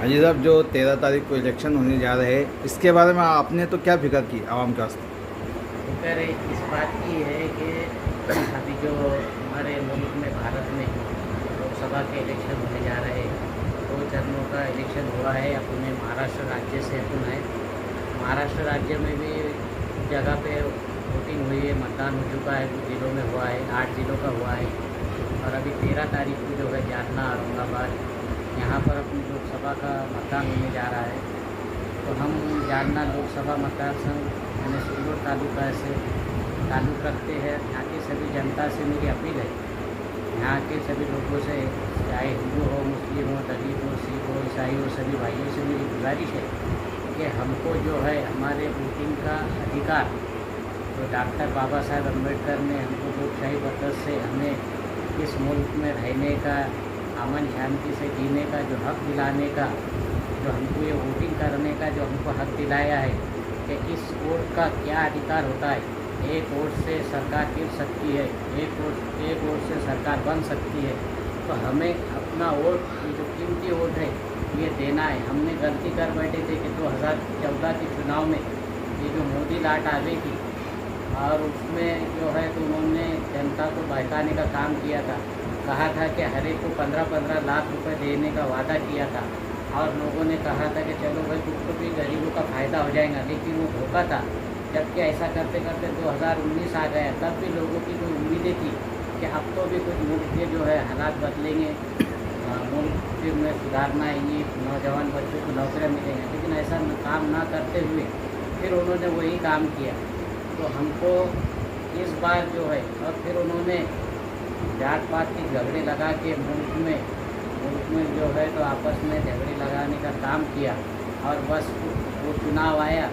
अजी साहब, जो 13 तारीख को इलेक्शन होने जा रहे हैं, इसके बारे में आपने तो क्या फिक्र की आवाम के वास्ते? फिक्र इस बात की है कि अभी जो हमारे मुल्क में भारत में लोकसभा के इलेक्शन होने जा रहे हैं, 2 चरणों का इलेक्शन हुआ है। अपने महाराष्ट्र राज्य से अपन है। महाराष्ट्र राज्य में भी जगह पे वोटिंग हुई है, मतदान हो चुका है, कुछ जिलों में हुआ है, 8 जिलों का हुआ है। और अभी 13 तारीख को जो है जालना, औरंगाबाद, यहाँ पर अपनी लोकसभा का मतदान होने जा रहा है। तो हम जालना लोकसभा मतदार संघ यानी सिल्लोड तालुका से ताल्लुक़ रखते हैं। यहाँ की सभी जनता से मेरी अपील है, यहाँ के सभी लोगों से, चाहे हिंदू हो, मुस्लिम हो, दलित हो, सिख हो, ईसाई हो, सभी भाइयों से मेरी गुजारिश है कि हमको जो है हमारे वोटिंग का अधिकार, तो डॉक्टर बाबा साहब अम्बेडकर ने हमको लोकशाही पद्धति से हमें इस मुल्क में रहने का, अमन शांति से जीने का जो हक दिलाने का, जो हमको ये वोटिंग करने का जो हमको हक दिलाया है कि इस वोट का क्या अधिकार होता है। एक वोट से सरकार गिर सकती है, एक वोट से सरकार बन सकती है। तो हमें अपना वोट, ये जो कीमती वोट है, ये देना है। हमने गलती कर बैठे थे कि 2014 के चुनाव में ये जो मोदी लाट आ गई थी और उसमें जो है तो उन्होंने जनता को बहकाने का काम किया था। कहा था कि हर एक को 15-15 लाख रुपए देने का वादा किया था और लोगों ने कहा था कि चलो भाई कुछ तो भी गरीबों का फ़ायदा हो जाएगा, लेकिन वो धोखा था। जबकि ऐसा करते करते 2019 आ गया, तब भी लोगों की जो उम्मीदें थी कि अब तो भी कुछ मुल्क के जो है हालात बदलेंगे, मुल्क में सुधारना आएंगी, नौजवान बच्चों को नौकरियाँ मिलेंगी, लेकिन ऐसा काम ना करते हुए फिर उन्होंने वही काम किया। तो हमको इस बार जो है, और फिर उन्होंने जात पात के झगड़े लगा के मुल्क में जो है तो आपस में झगड़े लगाने का काम किया। और बस वो चुनाव आया,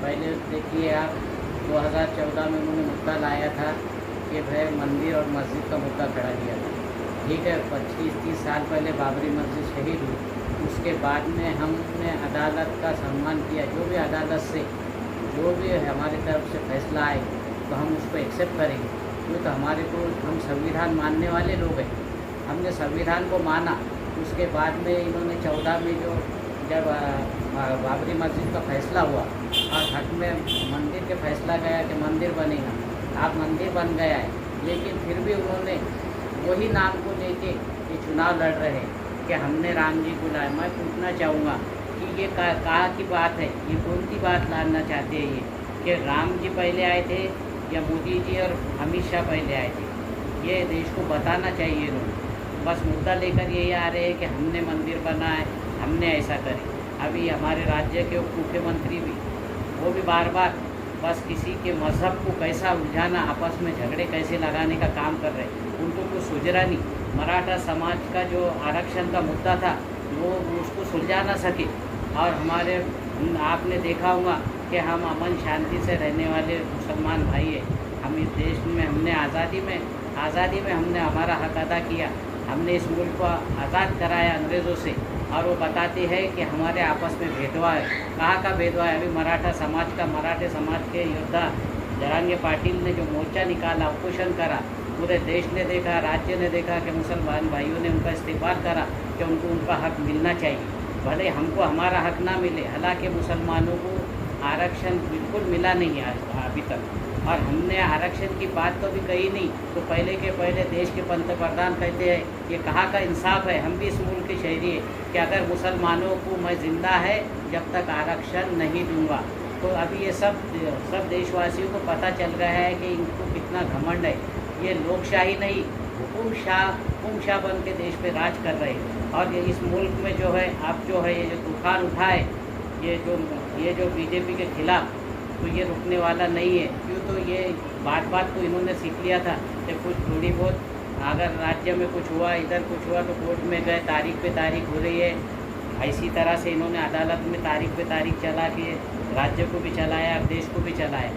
पहले देखिए आप 2014 में उन्होंने मुद्दा लाया था कि भाई मंदिर और मस्जिद का मुद्दा खड़ा किया था। ठीक है, 25-30 साल पहले बाबरी मस्जिद शहीद हुई, उसके बाद में हमने अदालत का सम्मान किया। जो भी अदालत से जो भी हमारी तरफ से फैसला आए तो हम उसको एक्सेप्ट करेंगे, क्यों तो हमारे को, हम संविधान मानने वाले लोग हैं। हमने संविधान को माना। उसके बाद में इन्होंने 14 में जो जब बाबरी मस्जिद का फैसला हुआ और हक में मंदिर के फैसला गया कि मंदिर बनेगा, आप मंदिर बन गया है, लेकिन फिर भी उन्होंने वही नाम को लेके ये चुनाव लड़ रहे हैं कि हमने राम जी को लाया। मैं पूछना चाहूँगा कि ये कहाँ की बात है, ये कौन सी बात लाना चाहते हैं ये, कि राम जी पहले आए थे या मोदी जी और अमित शाह पहले आए थे? ये देश को बताना चाहिए इन्होंने। बस मुद्दा लेकर यही आ रहे हैं कि हमने मंदिर बनाए, हमने ऐसा करे। अभी हमारे राज्य के उप मुख्यमंत्री भी, वो भी बार बार बस किसी के मज़हब को कैसा उलझाना, आपस में झगड़े कैसे लगाने का काम कर रहे हैं। उनको कुछ सुझरा नहीं। मराठा समाज का जो आरक्षण का मुद्दा था वो उसको सुलझा ना सके। और हमारे, आपने देखा होगा कि हम अमन शांति से रहने वाले मुसलमान भाई हैं। हम इस देश में, हमने आज़ादी में हमने हमारा हक अदा किया। हमने इस मुल्क को आज़ाद कराया अंग्रेज़ों से, और वो बताते हैं कि हमारे आपस में भेदभाव है। कहाँ का भेदभाव है? अभी मराठे समाज के योद्धा जरांगे पाटिल ने जो मोर्चा निकाला, उपोषण करा, पूरे देश ने देखा, राज्य ने देखा कि मुसलमान भाइयों ने उनका इस्तेमाल करा कि उनको उनका हक मिलना चाहिए। भले हमको हमारा हक ना मिले, हालांकि मुसलमानों को आरक्षण बिल्कुल मिला नहीं है अभी तक। और हमने आरक्षण की बात तो भी कही नहीं, तो पहले के पहले देश के पंतप्रधान कहते हैं, ये कहाँ का इंसाफ है? हम भी इस मुल्क के शहरी हैं कि अगर मुसलमानों को मैं ज़िंदा है जब तक आरक्षण नहीं दूंगा। तो अभी ये सब देशवासियों को पता चल रहा है कि इनको कितना घमंड है। ये लोकशाही नहीं, हुकुमशाह बन के देश पे राज कर रहे हैं। और ये इस मुल्क में जो है, अब जो है ये जो तूफान उठा है, ये जो बीजेपी के खिलाफ, तो ये रुकने वाला नहीं है। क्यों तो ये बात को इन्होंने सीख लिया था कि कुछ थोड़ी बहुत अगर राज्य में कुछ हुआ, इधर कुछ हुआ, तो कोर्ट में गए, तारीख पे तारीख हो रही है। इसी तरह से इन्होंने अदालत में तारीख पे तारीख चला के राज्य को भी चलाया, देश को भी चलाया।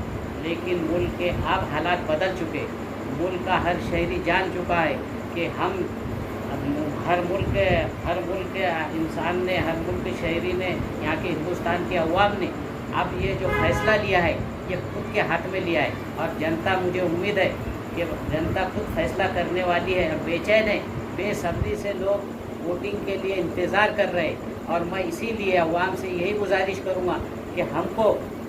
लेकिन मुल्क के अब हालात बदल चुके। मुल्क का हर शहरी जान चुका है कि हम हर मुल्क के इंसान ने, हर मुल्क के शहरी ने, यहाँ के हिंदुस्तान के अवाम ने अब ये जो फैसला लिया है ये खुद के हाथ में लिया है। और जनता, मुझे उम्मीद है कि जनता खुद फैसला करने वाली है। और बेचैन है, बेसब्री से लोग वोटिंग के लिए इंतज़ार कर रहे हैं। और मैं इसीलिए अवाम से यही गुजारिश करूँगा कि हमको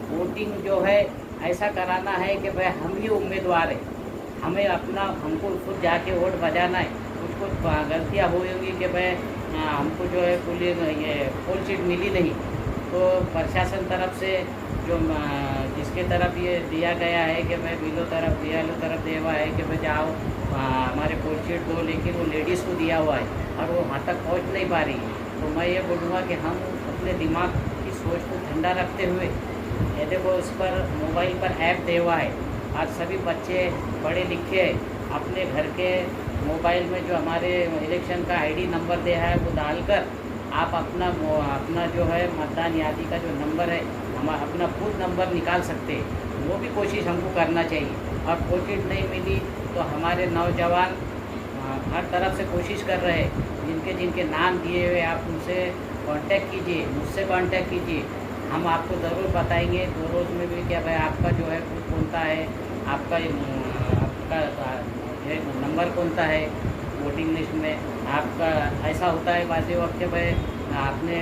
वोटिंग जो है ऐसा कराना है कि भाई हम ही उम्मीदवार हैं, हमें अपना हमको खुद जाके वोट बजाना है। कुछ कुछ गलतियाँ हुई होंगी कि भाई हमको जो है ये पोल सीट मिली नहीं, तो प्रशासन तरफ से जो जिसके तरफ ये दिया गया है कि भाई बीलो तरफ दिया हुआ है कि भाई जाओ हमारे पोल सीट दो, लेकिन वो लेडीज़ को दिया हुआ है और वो वहाँ तक पहुँच नहीं पा रही है। तो मैं ये बोलूँगा कि हम अपने दिमाग की सोच को ठंडा रखते हुए, ये देखो इस पर मोबाइल पर ऐप दिया हुआ है, आज सभी बच्चे पढ़े लिखे अपने घर के मोबाइल में जो हमारे इलेक्शन का आईडी नंबर दिया है वो डालकर आप अपना जो है मतदान यादी का जो नंबर है हम अपना खुद नंबर निकाल सकते हैं। वो भी कोशिश हमको करना चाहिए। और कोशिश नहीं मिली तो हमारे नौजवान हर तरफ से कोशिश कर रहे हैं, जिनके नाम दिए हुए आप उनसे कांटेक्ट कीजिए, मुझसे कांटेक्ट कीजिए, हम आपको ज़रूर बताएंगे 2 रोज़ में भी क्या भाई आपका जो है खुद कौनता है, आपका ये नंबर कौनता है वोटिंग लिस्ट में। आपका ऐसा होता है बाज़ी वक्त के भाई अपने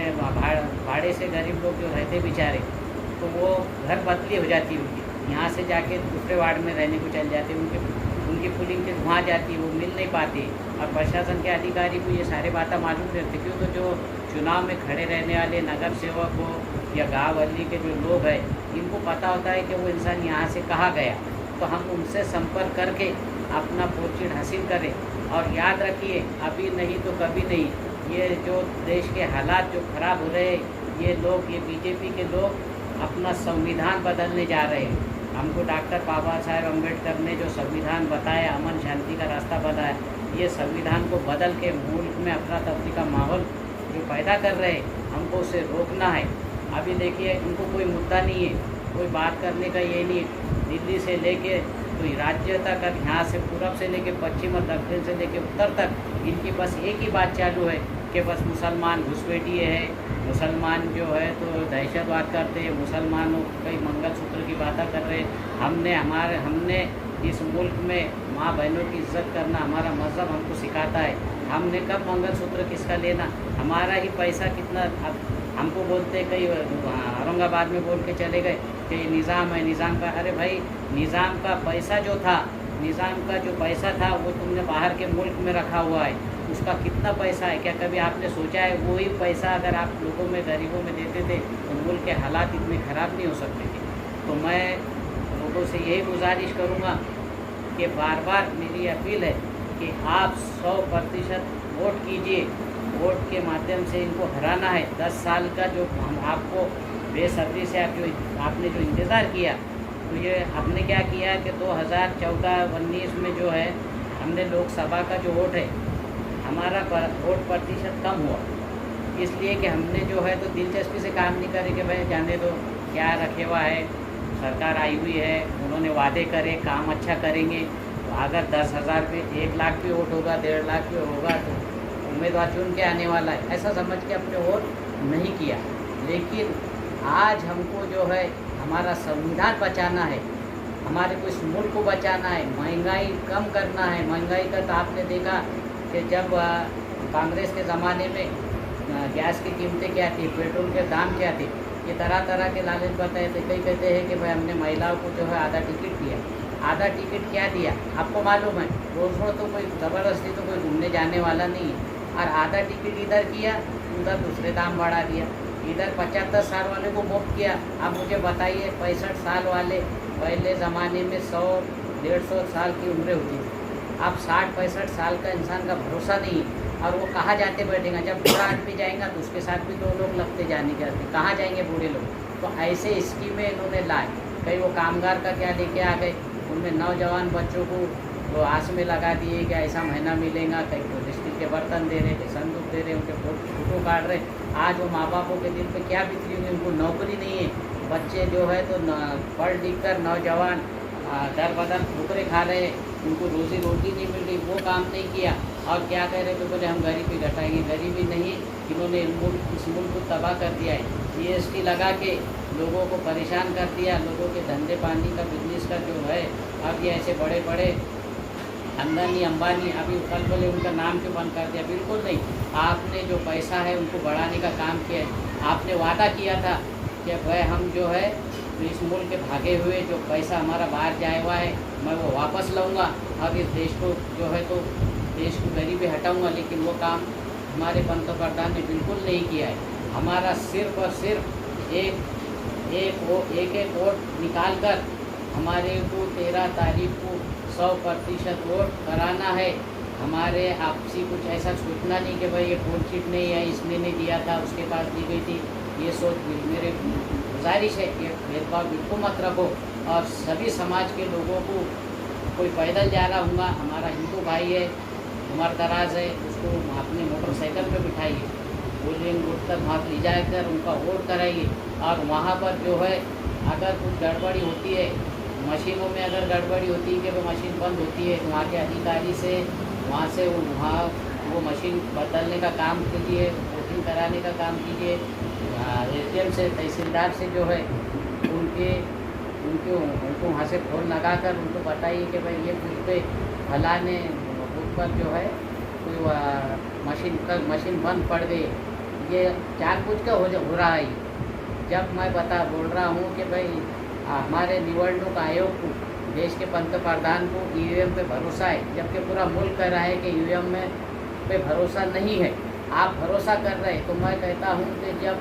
भाड़े से गरीब लोग जो रहते बेचारे, तो वो घर बदली हो जाती है उनकी, यहाँ से जाके दूसरे वार्ड में रहने को चल जाते हैं, उनकी पुलिंग के वहाँ जाती है, वो मिल नहीं पाती। और प्रशासन के अधिकारी को ये सारी बातें मालूम रहती, क्यों तो जो चुनाव में खड़े रहने वाले नगर सेवक हो या गाँव वाली के जो लोग हैं, इनको पता होता है कि वो इंसान यहाँ से कहाँ गया, तो हम उनसे संपर्क करके अपना पोस्टिंग हासिल करें। और याद रखिए, अभी नहीं तो कभी नहीं, ये जो देश के हालात जो ख़राब हो रहे हैं, ये लोग, ये बीजेपी के लोग अपना संविधान बदलने जा रहे हैं। हमको डॉक्टर बाबा साहेब अम्बेडकर ने जो संविधान बताया, अमन शांति का रास्ता बताया, ये संविधान को बदल के मुल्क में अफरा तफरी का माहौल जो पैदा कर रहे हैं, हमको उसे रोकना है। अभी देखिए, इनको कोई मुद्दा नहीं है, कोई बात करने का ये नहीं, दिल्ली से लेके तो राज्य तक, यहाँ से पूरब से लेके पश्चिम और दक्षिण से लेके उत्तर तक, इनकी बस एक ही बात चालू है कि बस मुसलमान घुसपैठिए है, मुसलमान जो है तो दहशतवाद करते हैं, मुसलमानों कई मंगलसूत्र की बातें कर रहे हैं। हमने इस मुल्क में माँ बहनों की इज्जत करना हमारा मज़हब हमको सिखाता है। हमने कब मंगलसूत्र किसका लेना, हमारा ही पैसा कितना। अब हमको बोलते कई औरंगाबाद में बोल के चले गए कि निज़ाम है, निज़ाम का। अरे भाई, निज़ाम का पैसा जो था, निज़ाम का जो पैसा था वो तुमने बाहर के मुल्क में रखा हुआ है, उसका कितना पैसा है, क्या कभी आपने सोचा है? वही पैसा अगर आप लोगों में, गरीबों में देते थे तो मुल्क के हालात इतने ख़राब नहीं हो सकते थे। तो मैं लोगों से यही गुजारिश करूँगा कि बार बार मेरी अपील है कि आप 100% वोट कीजिए। वोट के माध्यम से इनको हराना है। 10 साल का जो हम आपको बेसब्री से आपने जो इंतज़ार किया, तो ये हमने क्या किया कि 2014-19 में जो है हमने लोकसभा का जो वोट है, हमारा वोट प्रतिशत कम हुआ, इसलिए कि हमने जो है तो दिलचस्पी से काम नहीं करे कि भाई जाने दो, क्या रखे हुआ है, सरकार आई हुई है, उन्होंने वादे करे, काम अच्छा करेंगे। तो अगर 10,000 पे 1 लाख भी वोट होगा, 1.5 लाख भी होगा, तो उम्मीदवार चुन के आने वाला है, ऐसा समझ के अपने वोट नहीं किया। लेकिन आज हमको जो है हमारा संविधान बचाना है, हमारे को इस मुल्क को बचाना है, महंगाई कम करना है। महंगाई का तो आपने देखा कि जब कांग्रेस के ज़माने में गैस की कीमतें क्या थी, पेट्रोल के दाम क्या थे, ये तरह तरह के लालच बताए थे। कई कहते हैं कि भाई हमने महिलाओं को जो है आधा टिकट दिया। आधा टिकट क्या दिया आपको मालूम है? रोज़ रोज़ तो कोई ज़बरदस्ती तो कोई घूमने जाने वाला नहीं है। और आधा टिकट इधर किया, उधर दूसरे दाम बढ़ा दिया। इधर 75 साल वाले को मुफ्त किया। अब मुझे बताइए, 65 साल वाले, पहले ज़माने में 100-150 साल की उम्र होती थी, अब 60-65 साल का इंसान का भरोसा नहीं है। और वो कहाँ जाते बैठेगा? जब बूढ़ा आदमी जाएगा तो उसके साथ भी 2 लोग लगते जाने के आते, कहाँ जाएंगे बूढ़े लोग? तो ऐसे स्कीमें इन्होंने लाए। कई वो कामगार का क्या लेके आ गए, उनमें नौजवान बच्चों को वो आस में लगा दिए कि ऐसा महीना मिलेगा। कई तो स्टील के बर्तन दे रहे, कई संदूक दे रहे, उनके फोटो काट रहे। आज वो माँ बापों के दिल पे क्या बीत रही होगी, उनको नौकरी नहीं है। बच्चे जो है तो पढ़ लिख कर नौजवान दर बदर ठोकरे खा रहे हैं, उनको रोज़ी रोटी नहीं मिल रही, वो काम नहीं किया। और क्या कह रहे, तो बोले हम गरीबी घटाएंगे। गरीबी नहीं, इन्होंने इस मुल्क को तबाह कर दिया है। GST लगा के लोगों को परेशान कर दिया। लोगों के धंधे पानी का, बिजनेस का जो है, अब ये ऐसे बड़े बड़े अंदानी अंबानी, अभी कल बोले उनका नाम क्यों बंद कर दिया? बिल्कुल नहीं, आपने जो पैसा है उनको बढ़ाने का काम किया है। आपने वादा किया था कि भाई हम जो है इस मुल्क के भागे हुए जो पैसा हमारा बाहर जाया हुआ है मैं वो वापस लाऊंगा, अब इस देश को जो है तो देश की गरीबी हटाऊंगा। लेकिन वो काम हमारे पंतप्रधान ने बिल्कुल नहीं किया है। हमारा सिर्फ और सिर्फ एक वोट निकाल कर हमारे को 13 तारीख को 100% वोट कराना है। हमारे आपसी कुछ ऐसा सोचना नहीं कि भाई ये वोट शीट नहीं है, इसने नहीं दिया था, उसके पास दी गई थी। ये सोच मेरे गुजारिश है, ये भेदभाव बिल्कुल मत रखो। और सभी समाज के लोगों को, कोई पैदल जा रहा होगा, हमारा हिंदू भाई है, उम्र दराज है, उसको अपने मोटरसाइकिल पे बिठाइए, पोलिंग बूथ तक वहाँ ले जाकर उनका वोट कराइए। और वहाँ पर जो है अगर कुछ गड़बड़ी होती है, मशीनों में अगर गड़बड़ी होती है कि वो मशीन बंद होती है, तो वहाँ के अधिकारी से वहाँ से वहाँ वो मशीन बदलने का काम कीजिए, वोटिंग कराने का काम कीजिए। एसडीएम से, तहसीलदार से जो है उनको वहाँ से फ़ोन लगा कर उनको बताइए कि भाई ये बूथ पे फलाने बूथ पर जो है कोई मशीन बंद पड़ गई। ये जानबूझ के हो रहा है। जब मैं बोल रहा हूँ कि भाई हमारे निवडणूक आयोग को, देश के पंतप्रधान को ईवीएम पे भरोसा है, जबकि पूरा मुल्क कह रहा है कि ईवीएम में पे भरोसा नहीं है। आप भरोसा कर रहे हैं तो मैं कहता हूँ कि जब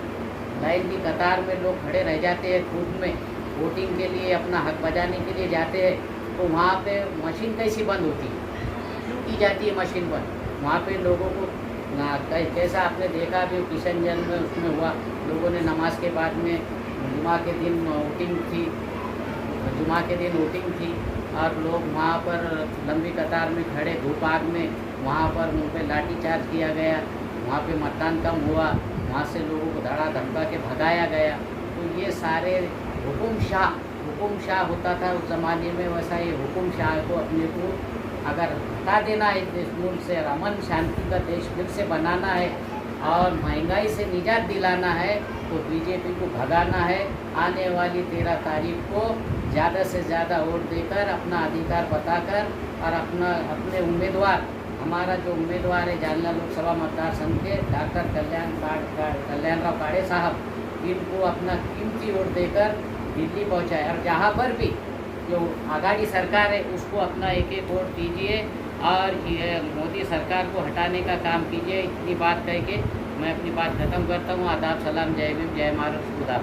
लाइन की कतार में लोग खड़े रह जाते हैं बूथ में वोटिंग के लिए, अपना हक बजाने के लिए जाते हैं, तो वहाँ पे मशीन कैसी बंद होती है, क्यों की जाती है मशीन बंद? वहाँ पे लोगों को कैसा आपने देखा भी किशनगंज में उसमें हुआ, लोगों ने नमाज के बाद में जुमा के दिन वोटिंग थी और लोग वहाँ पर लंबी कतार में खड़े धूप आग में, वहाँ पर उन पर लाठीचार्ज किया गया, वहाँ पे मतदान कम हुआ, वहाँ से लोगों को धड़ा धमका के भगाया गया। तो ये सारे हुकुम शाह होता था उस ज़माने में, वैसा ये हुकुम शाह को अपने को अगर हटा देना है इस मुल्क से, अमन शांति का देश फिर से बनाना है और महंगाई से निजात दिलाना है, तो बीजेपी को भगाना है। आने वाली 13 तारीख को ज़्यादा से ज़्यादा वोट देकर अपना अधिकार बताकर और अपने उम्मीदवार, हमारा जो उम्मीदवार है जालना लोकसभा मतदार संघ के डॉक्टर कल्याणराव काड़े साहब, इनको अपना कीमती वोट देकर दिल्ली पहुंचाए। और जहां पर भी जो आघाड़ी सरकार है उसको अपना एक वोट दीजिए और ये मोदी सरकार को हटाने का काम कीजिए। इतनी बात कह के मैं अपनी बात ख़त्म करता हूँ। आदाब, सलाम, जय भीम, जय महाराष्ट्र, खुदा।